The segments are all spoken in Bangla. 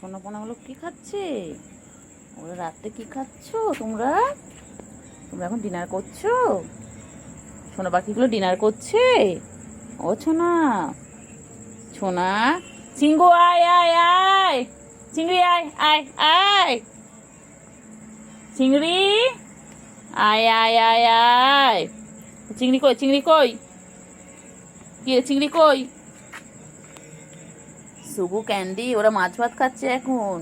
সোনাপোনাগুলো কি খাচ্ছে? ওরা রাত্রে কি খাচ্ছো তোমরা? তোমরা এখন ডিনার করছো? সোনা পাখিগুলো ডিনার করছে। ও ছোনা, ছোনা, চিঙ্গু আয় আয় আয়, চিংড়ি আয় আয় আয়, চিংড়ি আয় আয় আয় আয়। চিংড়ি কই, চিংড়ি কই, কি রে, চিংড়ি কই? সুগু ক্যান্ডি ওরা মাছ ভাত খাচ্ছে এখন।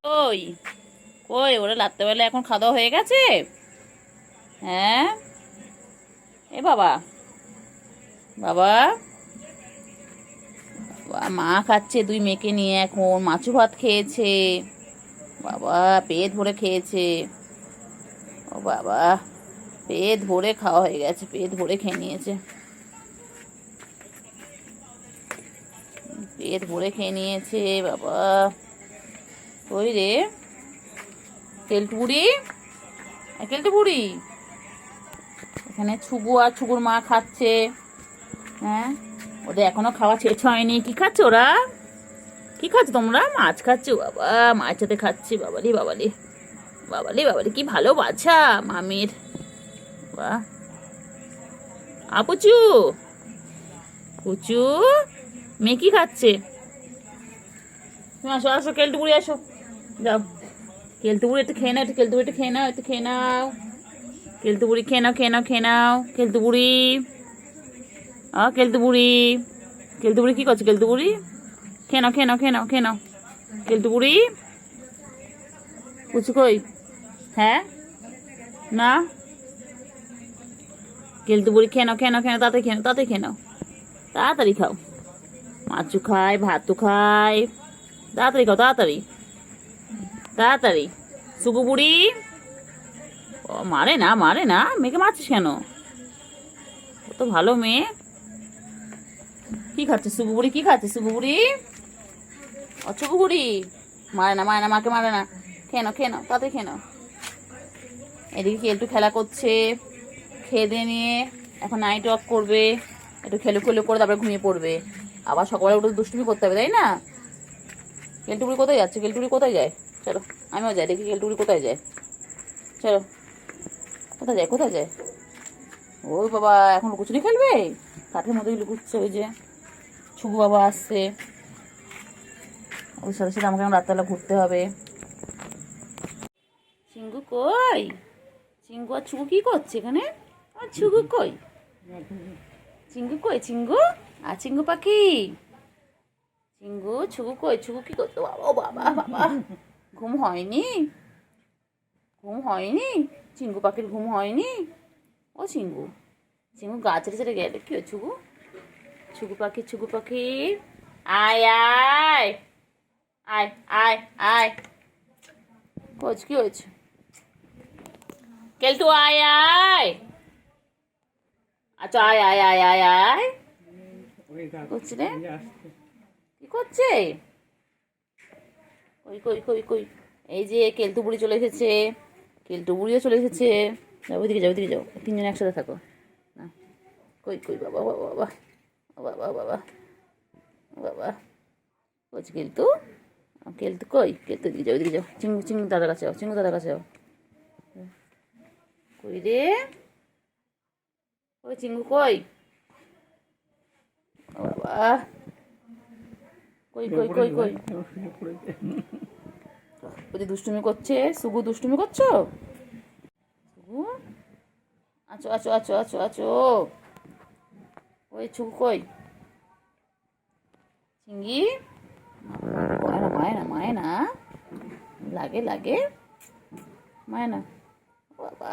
কই কই ওরা রাত্রেবেলা এখন খাওয়া দাওয়া হয়ে গেছে? হ্যাঁ, এ বাবা, বাবা, মা খাচ্ছে দুই মেয়েকে নিয়ে, এখন মাছু ভাত খেয়েছে। বাবা পেট ভরে খেয়েছে। ও বাবা, পেট ভরে খাওয়া হয়ে গেছে, পেট ভরে খেয়ে নিয়েছে, পেট ভরে খেয়ে নিয়েছে বাবা। ওই রে কেলটু বুড়ি, কেলটু বুড়ি, এখানে ছুগু আর ছুগুর মা খাচ্ছে। হ্যাঁ, ওদের এখনো খাওয়া শেষ হয়নি। কি খাচ্ছে ওরা? কি খাচ্ছে তোমরা? মাছ খাচ্ছে বাবা, মাছ সাথে খাচ্ছে। বাবালি বাবালি, বাবালি বাবালি, কি ভালো বাছা মামির। বাহ, আপুচু, পুচু, মেয়ে কি খাচ্ছে? তুমি আসো আসো, কেলটু বুড়ি আসো, যাও। কেলটু বুড়ি একটু খেয়ে নাও, একটু কেলটু বুড়ি একটু খেয়ে নাও, একটু খেয়ে নাও। কেলটু বুড়ি খেয়ে নাও, খেয়ে নাও, খেয়ে নাও। কেলটু বুড়ি, কেলটু বুড়ি, কেলটু বুড়ি কি করছে? কেলটু বুড়ি খেয়ে নাও, খেয়ে নাও, খেয়ে নাও, খেয়ে নাও। কেলটু বুড়ি, পুচু কই? হ্যাঁ, না, কেলটু বুড়ি খেয়ে নাও, খেয়ে নাও, খেয়ে নাও, তাড়াতাড়ি খেয়ে নাও, তাড়াতাড়ি খেয়ে নাও, তাড়াতাড়ি খাও। মাছু খায়, ভাতু খায়, তাড়াতাড়ি খাও, তাড়াতাড়ি, তাড়াতাড়ি। সুগু বুড়ি, ও মারে না, মারে না, মেয়েকে মারছিস কেন? ও তো ভালো মেয়ে। কি খাচ্ছে সুগু বুড়ি? কি খাচ্ছে সুগু বুড়ি? ও সুগু বুড়ি, মারে না, মারে না, মাকে মারে না। খেয়ে নাও, খেয়ে নাও, তাড়াতাড়ি খেয়ে নাও। এদিকে কেলটু খেলা করছে, খেয়ে দিয়ে নিয়ে এখন নাইট ওয়াক করবে, একটু খেলে খুলে করে তারপরে ঘুমিয়ে পড়বে। আবার সকালে উঠে দুষ্টুমি করতে হবে, তাই না? কেলটুকুড়ি কোথায় যাচ্ছে? কেলটুকুড়ি কোথায় যায়? চলো আমিও যাই, দেখি কেলটুকুড়ি কোথায় যায়। চলো, কোথায় যায়, কোথায় যায়? ওই বাবা, এখন লুকোচুরি খেলবে? কাঠের মধ্যেই লুকুচ্ছে। ওই যে ছুকু বাবা আসছে, ওর সাথে সাথে আমাকে এখন রাত্রেবেলা ঘুরতে হবে। চিঙ্গু কই? চিঙ্গু আর ছুকু কি করছে এখানে? আর ছুকু কই? চিঙ্গু কই? চিঙ্গু আর চিঙ্গু পাখি, চিঙ্গু ছুকু কই? ছুকু কি করতো? বাবা, ও বাবা, বাবা, ঘুম হয়নি? ঘুম হয়নি? চিঙ্গু পাখির ঘুম হয়নি? ও চিঙ্গু, চিঙ্গু গা ছেড়ে ছেড়ে গেলে কি হয়? ছুকু, ছুকু পাখি, ছুকু পাখি, আয় আয় আয় আয় আয়। কোচ কি হয়েছে? কেলটু আয় আয়, আচ্ছা আয় আয় আয় আয় আয়। করছি রে, কি করছে? কই কই কই কই? এই যে কেলটু বুড়ি চলে এসেছে, কেলটু বুড়িও চলে এসেছে। যাও ওইদিকে, যাও ওইদিকে, যাও, তিনজন একসাথে থাকো না। কই কই? বাবা বাবা বাবা, বাবা বাবা, বাবা, করছি কেলটু, কেলটু কই? কেলটু দিকে যাও, ওইদিকে যাও, চিঙ্গু, চিঙ্গু দাদার কাছে যাও, চিঙ্গু দাদার কাছে যাও। কই রে, ওই চিঙ্গু কই? বাবা, কই কই কই কই? ওই দুষ্টুমি করছে। সুগু দুষ্টুমি করছো? সুগু, আছো আছো আছো আছো আছো। ওই ছুকু কই? চিঙ্গি, মায় না, মায় না, মায় না, লাগে লাগে, মায় না। বাবা,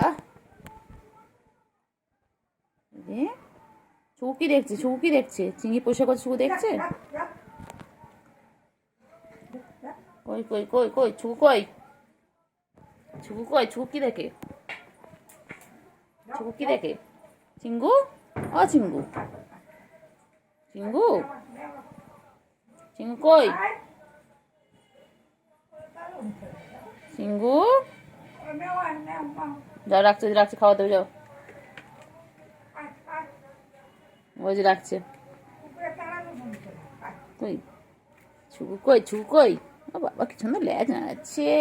ছুকু কি দেখছে? ছুকু কি দেখছে? চিঙ্গি পয়সা করছে, ছুকু দেখছে? কই কই কই কই? ছুকু কই? ছুকু কই? ছুকু কি দেখে? ছুকু কি দেখে? চিঙ্গু, ও চিঙ্গু, চিঙ্গু, চিঙ্গু কই? চিঙ্গু, যাও, রাখছে রাখছে, খাওয়া দেবে, যাও। ওই যে রাখছে। কই ছুগু কই, ছুগু কই? ও বাবা কি সুন্দর লেজ আছে।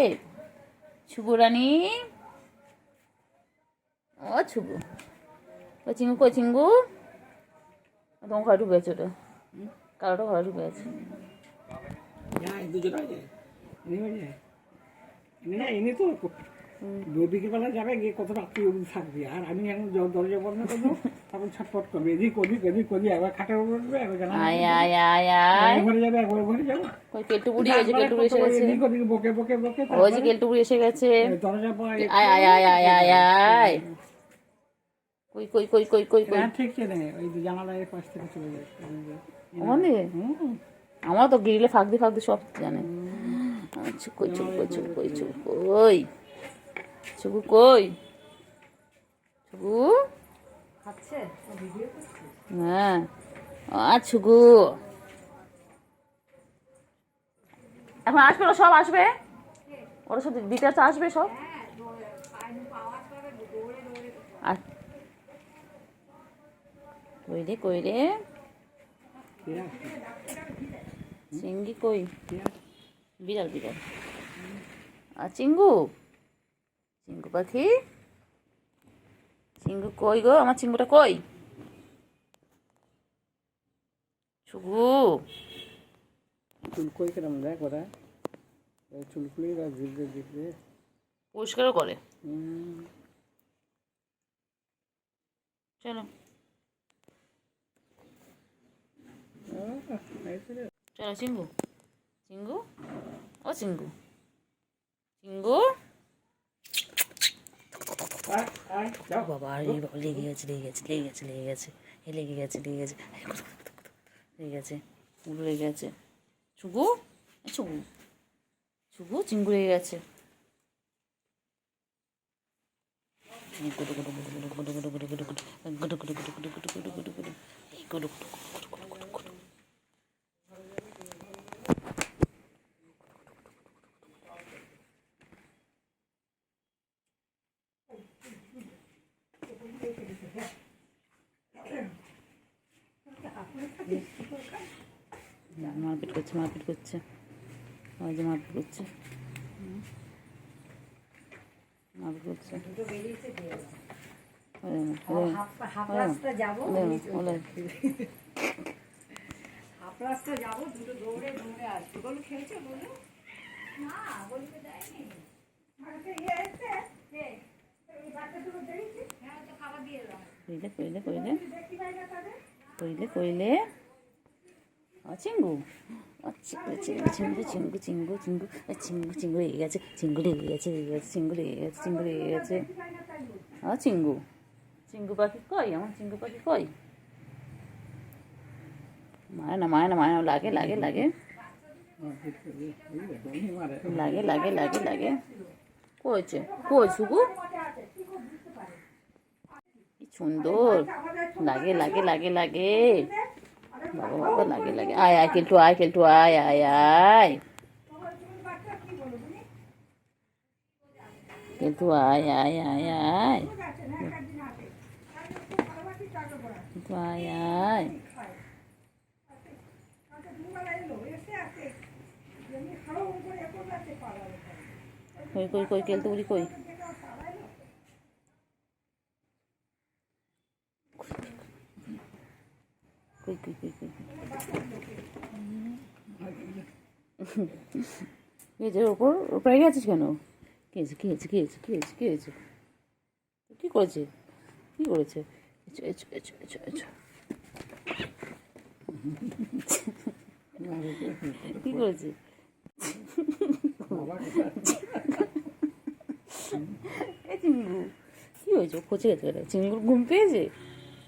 ছুগু রানী, ও ছুগু, ও চিঙ্গু কই চিঙ্গু? তোমার ঘরে ঢুকে আছে ওটা, কালোটা ঘরে ঢুকে আছে। এনে তো বিকেলবেলা যাবে গিয়ে কত রাত্রি অবধি থাকবে, আর আমি এখন দরজা বন্ধ করবো তখন ছটফট করবে, এদিক ওদিক এদিক ওদিক, একবার খাটের উপর উঠবে, একবার আয় আয় আয় আয়। ঘরে যাবে, একবার ঘরে যাবে। কই কেলটু বুড়ি, ওই যে কেলটু বুড়ি এসে গেছে। এদিক ওদিক বকে বকে বকে ওই যে কেলটু বুড়ি এসে গেছে। দরজা পড়া আয় আয় আয় আয় আয় আয়। কই কই কই কই কই কই? ঠিক চেনে, ওই জানালার পাশ থেকে চলে যায় ওখানে আমার তো গ্রিলে ফাঁক দিয়ে সব জানে। কই ছুকু কই ছুকু কই ছুকু কই? ছুকু কই? ছুকু খাচ্ছে ভিডিও করছে। হ্যাঁ, ছুকু এখন আসবে, ওরা সব আসবে, ওরা সব দিতে আসবে সব। আর কই রে কই রে? চিঙ্গি কই? বিড়াল বিড়াল। আর চিঙ্গু, চিঙ্গু পাখি, চিঙ্গু কই গো? আমার চিঙ্গুটা কই? ছুগু চুল কই কেরম দেখ ওরা, চুল খুলে জিভে জিভে পরিষ্কারও করে। চলো চলো চিঙ্গু, চিঙ্গু, ও চিঙ্গু, চিঙ্গু। বাবা লেগে গেছে লেগে গেছে লেগে গেছে লেগে গেছে লেগে গেছে লেগে গেছে লেগে গেছে, উড়ে লেগে গেছে। ছুগু, ছুগু, ছুগু, চিঙ্গু লেগে গেছে। মারপিট করছে মারপিট করছে, ওই যে মারপিট করছে মারপিট করছে। হাফ রাস্তা যাবো হাফ রাস্তা যাবো, দুটো দৌড়ে দৌড়ে আসবো। বলো খেয়েছো? বলো না, বলতে দেয়নি। কইলে কইলে কইলে কইলে কইলে চিঙ্গু, চিঙ্গু চিঙ্গু চিঙ্গু চিঙ্গু চিঙ্গু চিঙ্গু চিঙ্গু লেগে গেছে, চিঙ্গু লেগে গেছে লেগে গেছে, চিঙ্গু লেগে গেছে চিঙ্গু লেগে গেছে। চিঙ্গু, চিঙ্গু পাখি কই? আমার চিঙ্গু পাখি কই? মারে না মারে না মারে না, লাগে লাগে লাগে লাগে লাগে লাগে লাগে। কইছে কই ছুকু? কি সুন্দর লাগে লাগে লাগে লাগে, বাবা বাবা লাগে লাগে। আয় আয় কেলটু আয়, কেলটু আয় আয় আয়, কেলটু আয় আয় আয় আয়, কেলটু আয় আয়। কই কই কই কেলটু বুড়ি কই? কই কই কই কই মেঝের ওপর প্রায় গেছিস কেন? কি হয়েছে কি হয়েছে কি হয়েছে কি হয়েছে কি হয়েছে? কি করেছে কি করেছে? Echo echo echo echo echo, কি করেছে? চিঙ্গু কি হয়েছে? খচে গেছে চিঙ্গুর ঘুম পেয়েছে?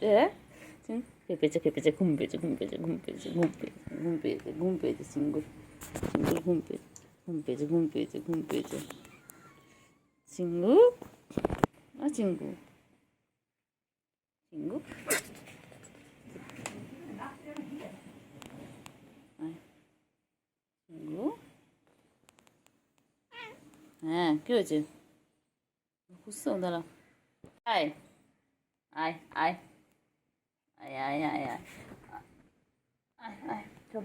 হ্যাঁ খেপেছে খেপেছে, ঘুম পেয়েছে ঘুম পেয়েছে ঘুম পেয়েছে ঘুম পেয়েছে ঘুম পেয়েছে ঘুম পেয়েছে চিঙ্গুর, চিঙ্গুর ঘুম পেয়েছে ঘুম পেয়েছে ঘুম পেয়েছে ঘুম পেয়েছে। চিঙ্গু, চিঙ্গু, চিঙ্গু চিঙ্গু। হ্যাঁ কি হয়েছে? খুঁজছো দাঁড়া। আয় আয় আয় আয় আয় আয় আয় আয় আয় চল